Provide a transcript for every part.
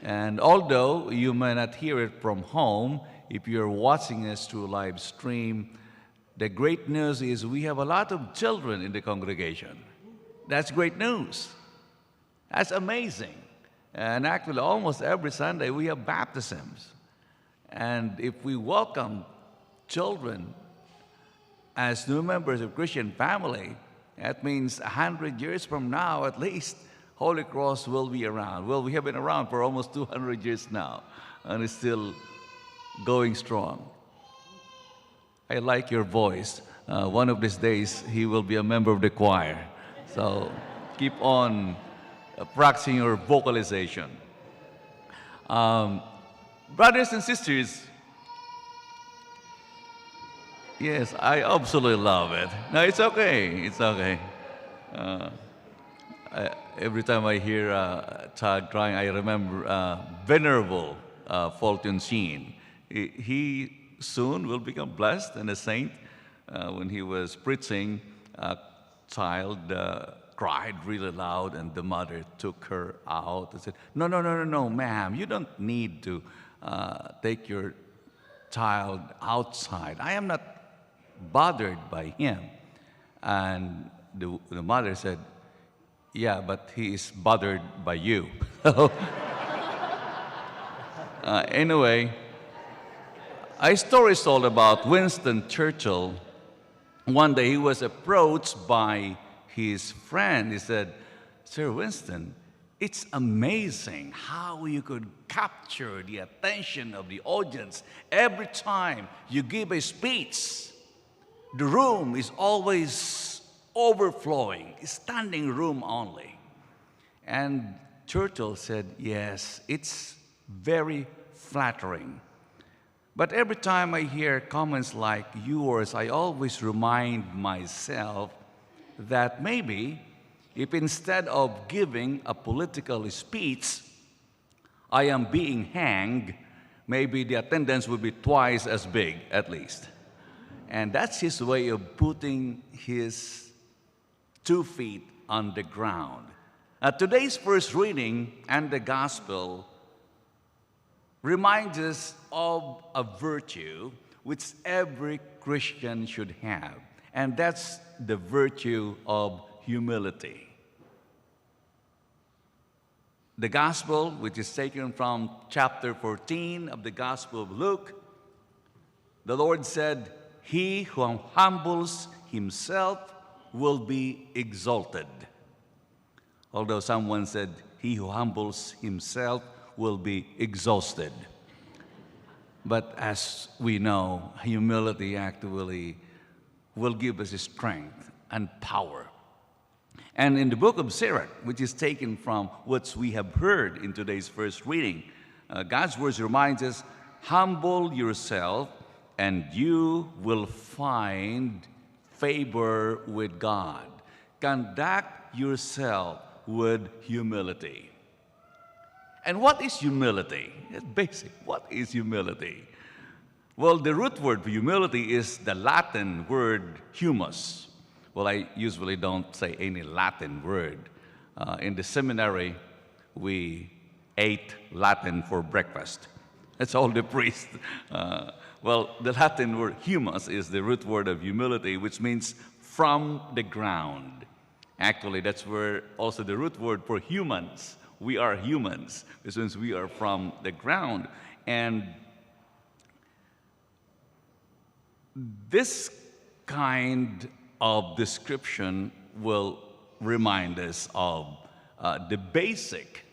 And although you may not hear it from home, if you're watching us through live stream, the great news is we have a lot of children in the congregation. That's great news. That's amazing. And actually, almost every Sunday we have baptisms. And if we welcome children as new members of Christian family, that means 100 years from now at least, Holy Cross will be around. Well, we have been around for almost 200 years now, and it's still going strong. I like your voice. One of these days, he will be a member of the choir. So keep on practicing your vocalization. Brothers and sisters, yes, I absolutely love it. No, it's okay. It's okay. Every time I hear Tag crying, I remember Venerable Fulton Sheen. He soon will become blessed and a saint. When he was preaching, a child cried really loud, and the mother took her out and said, "No, no, no, no, no, ma'am, you don't need to take your child outside. I am not bothered by him." And the mother said, "Yeah, but he is bothered by you." Anyway, a story is told about Winston Churchill. One day he was approached by his friend. He said, "Sir Winston, it's amazing how you could capture the attention of the audience every time you give a speech. The room is always overflowing, standing room only." And Churchill said, "Yes, it's very flattering. But every time I hear comments like yours, I always remind myself that maybe if instead of giving a political speech, I am being hanged, maybe the attendance would be twice as big at least." And that's his way of putting his 2 feet on the ground. Today's first reading and the gospel reminds us of a virtue which every Christian should have, and that's the virtue of humility. The gospel, which is taken from chapter 14 of the Gospel of Luke, the Lord said, "He who humbles himself will be exalted." Although someone said, "He who humbles himself will be exhausted." But as we know, humility actually will give us strength and power. And in the book of Sirach, which is taken from what we have heard in today's first reading, God's words reminds us, "Humble yourself and you will find favor with God." Conduct yourself with humility. And what is humility? It's basic. What is humility? Well, the root word for humility is the Latin word humus. Well, I usually don't say any Latin word. In the seminary, we ate Latin for breakfast. That's all the priest. Well, the Latin word humus is the root word of humility, which means from the ground. Actually, that's where also the root word for humans. We are humans, which means we are from the ground. And this kind of description will remind us of the basic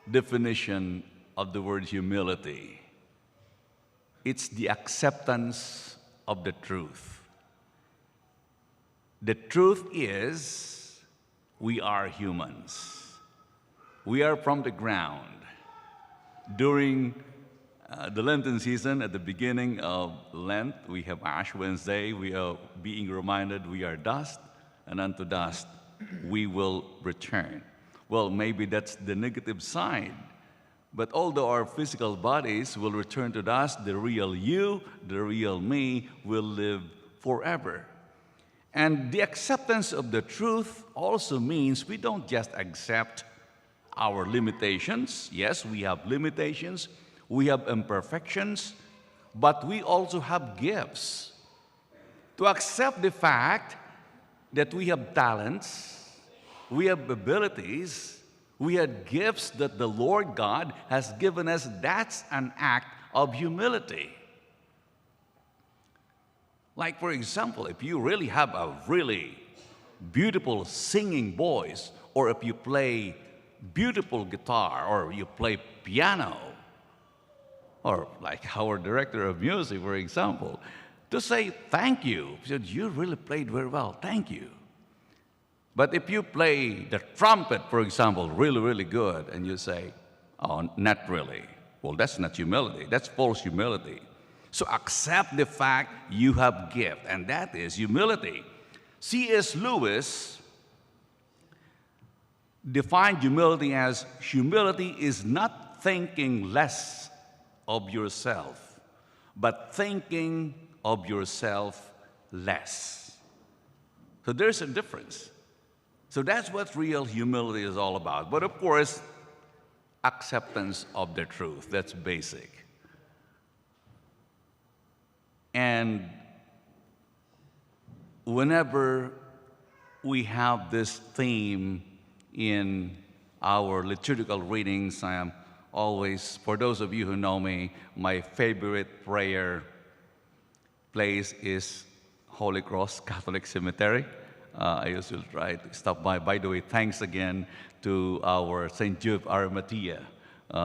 definition of the word humility. It's the acceptance of the truth. The truth is, we are humans. We are from the ground. During the Lenten season, at the beginning of Lent, we have Ash Wednesday. We are being reminded we are dust, and unto dust we will return. Well, maybe that's the negative side. But although our physical bodies will return to dust, the real you, the real me, will live forever. And the acceptance of the truth also means we don't just accept our limitations. Yes, we have limitations. We have imperfections. But we also have gifts. To accept the fact that we have talents, we have abilities, we have gifts that the Lord God has given us, that's an act of humility. Like, for example, if you really have a really beautiful singing voice, or if you play beautiful guitar, or you play piano, or like our director of music, for example, to say thank you. Because you really played very well, thank you. But if you play the trumpet, for example, really, really good, and you say, oh, not really. Well, that's not humility. That's false humility. So accept the fact you have gift, and that is humility. C.S. Lewis defined humility as humility is not thinking less of yourself, but thinking of yourself less. So there's a difference. So that's what real humility is all about. But of course, acceptance of the truth, that's basic. And whenever we have this theme in our liturgical readings, I am always, for those of you who know me, my favorite prayer place is Holy Cross Catholic Cemetery. I usually try to stop by. By the way, thanks again to our St. Jude Arimathea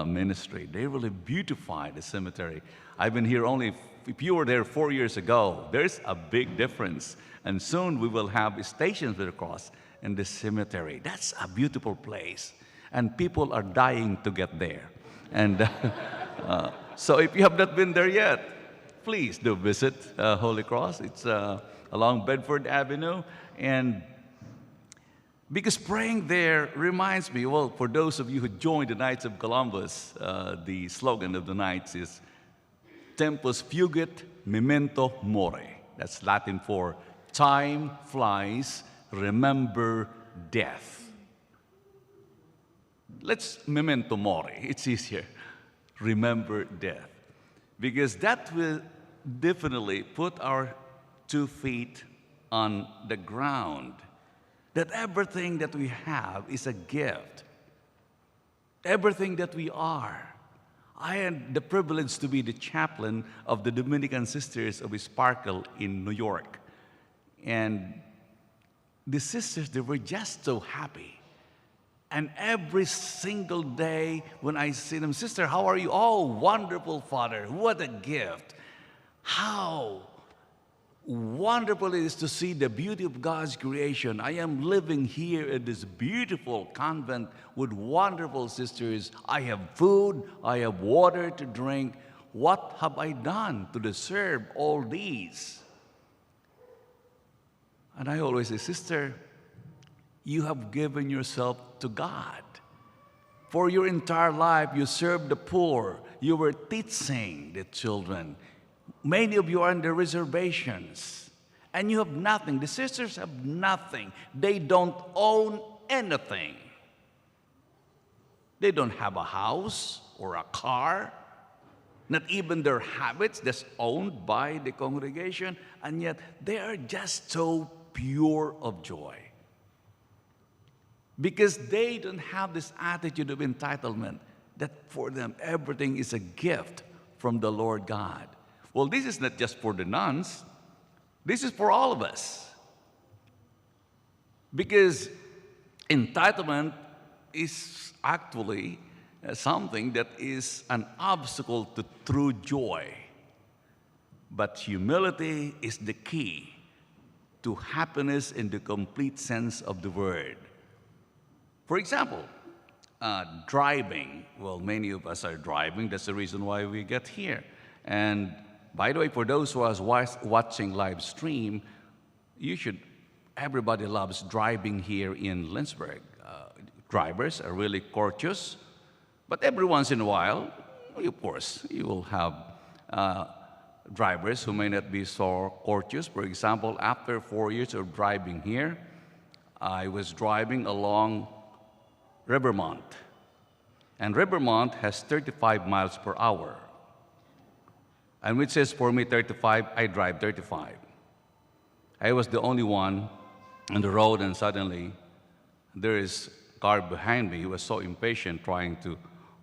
ministry. They really beautify the cemetery. I've been here only, if you were there 4 years ago, there's a big difference. And soon we will have stations with the cross in the cemetery. That's a beautiful place. And people are dying to get there. And so if you have not been there yet, please do visit Holy Cross. It's along Bedford Avenue. And because praying there reminds me, well, for those of you who joined the Knights of Columbus, the slogan of the Knights is Tempus fugit, memento mori. That's Latin for time flies, remember death. Let's memento mori. It's easier. Remember death. Because that will definitely put our 2 feet on the ground. That everything that we have is a gift. Everything that we are. I had the privilege to be the chaplain of the Dominican Sisters of Sparkle in New York. And the sisters, they were just so happy. And every single day when I see them, sister, how are you? Oh, wonderful, Father. What a gift. How wonderful it is to see the beauty of God's creation. I am living here in this beautiful convent with wonderful sisters. I have food, I have water to drink. What have I done to deserve all these? And I always say, sister, you have given yourself to God. For your entire life, you served the poor. You were teaching the children. Many of you are on the reservations, and you have nothing. The sisters have nothing. They don't own anything. They don't have a house or a car, not even their habits that's owned by the congregation, and yet they are just so pure of joy. Because they don't have this attitude of entitlement that for them everything is a gift from the Lord God. Well, this is not just for the nuns. This is for all of us. Because entitlement is actually something that is an obstacle to true joy. But humility is the key to happiness in the complete sense of the word. For example, driving. Well, many of us are driving. That's the reason why we get here. And by the way, for those who are watching live stream, everybody loves driving here in Lynchburg. Drivers are really courteous, but every once in a while, of course, you will have drivers who may not be so courteous. For example, after 4 years of driving here, I was driving along Rivermont, And Rivermont has 35 miles per hour. And which says for me 35, I drive 35. I was the only one on the road, and suddenly there is a car behind me. He was so impatient trying to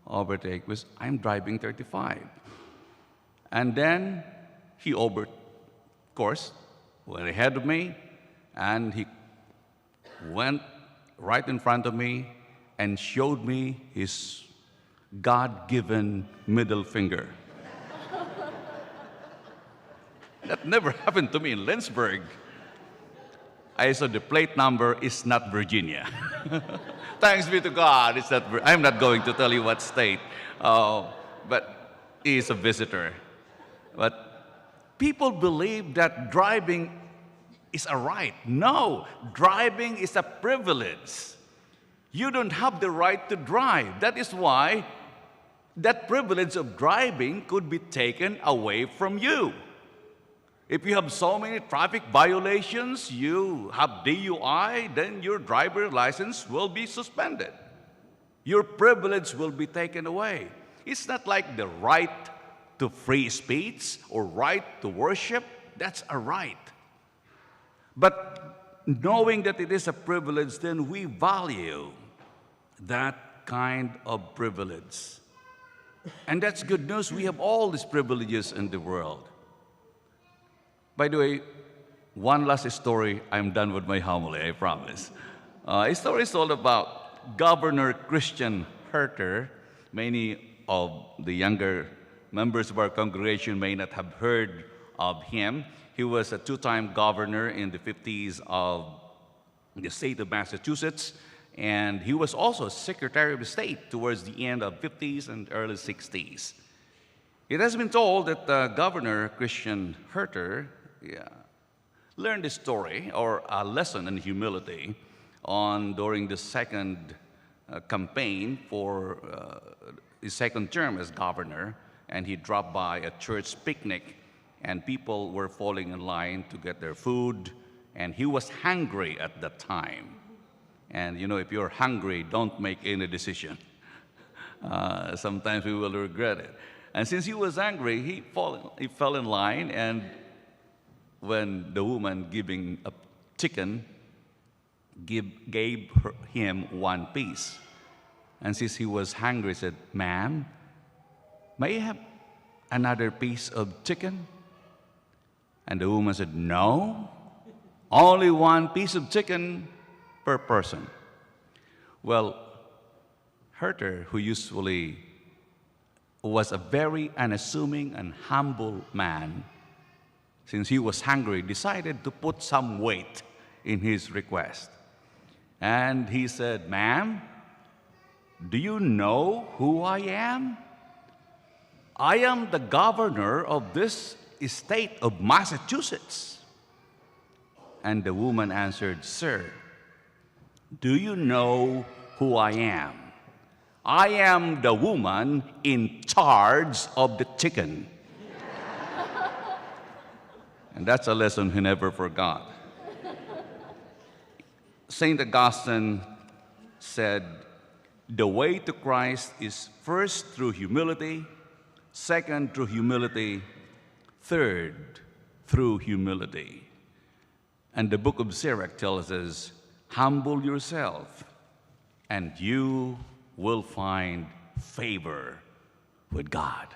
overtake because I'm driving 35. And then he of course, went ahead of me, and he went right in front of me and showed me his God-given middle finger. That never happened to me in Lynchburg. I saw the plate number is not Virginia. Thanks be to God, it's not. I'm not going to tell you what state, but he is a visitor. But people believe that driving is a right. No, driving is a privilege. You don't have the right to drive. That is why that privilege of driving could be taken away from you. If you have so many traffic violations, you have DUI, then your driver's license will be suspended. Your privilege will be taken away. It's not like the right to free speech or right to worship. That's a right. But knowing that it is a privilege, then we value that kind of privilege. And that's good news. We have all these privileges in the world. By the way, one last story. I'm done with my homily, I promise. A story is all about Governor Christian Herter. Many of the younger members of our congregation may not have heard of him. He was a two-time governor in the 50s of the state of Massachusetts, and he was also Secretary of State towards the end of 50s and early 60s. It has been told that Governor Christian Herter learned a story or a lesson in humility during the second campaign for his second term as governor, and he dropped by a church picnic, and people were falling in line to get their food, and he was hungry at that time. And you know, if you're hungry, don't make any decision. Sometimes we will regret it. And since he was angry, he fell in line, and when the woman giving a chicken gave him one piece. And since he was hungry, he said, "Ma'am, may I have another piece of chicken?" And the woman said, "No, only one piece of chicken per person." Well, Herter, who usually was a very unassuming and humble man, since he was hungry, decided to put some weight in his request. And he said, "Ma'am, do you know who I am? I am the governor of this state of Massachusetts." And the woman answered, "Sir, do you know who I am? I am the woman in charge of the chicken." And that's a lesson he never forgot. St. Augustine said, "The way to Christ is first through humility, second through humility, third through humility." And the book of Sirach tells us, "Humble yourself, and you will find favor with God."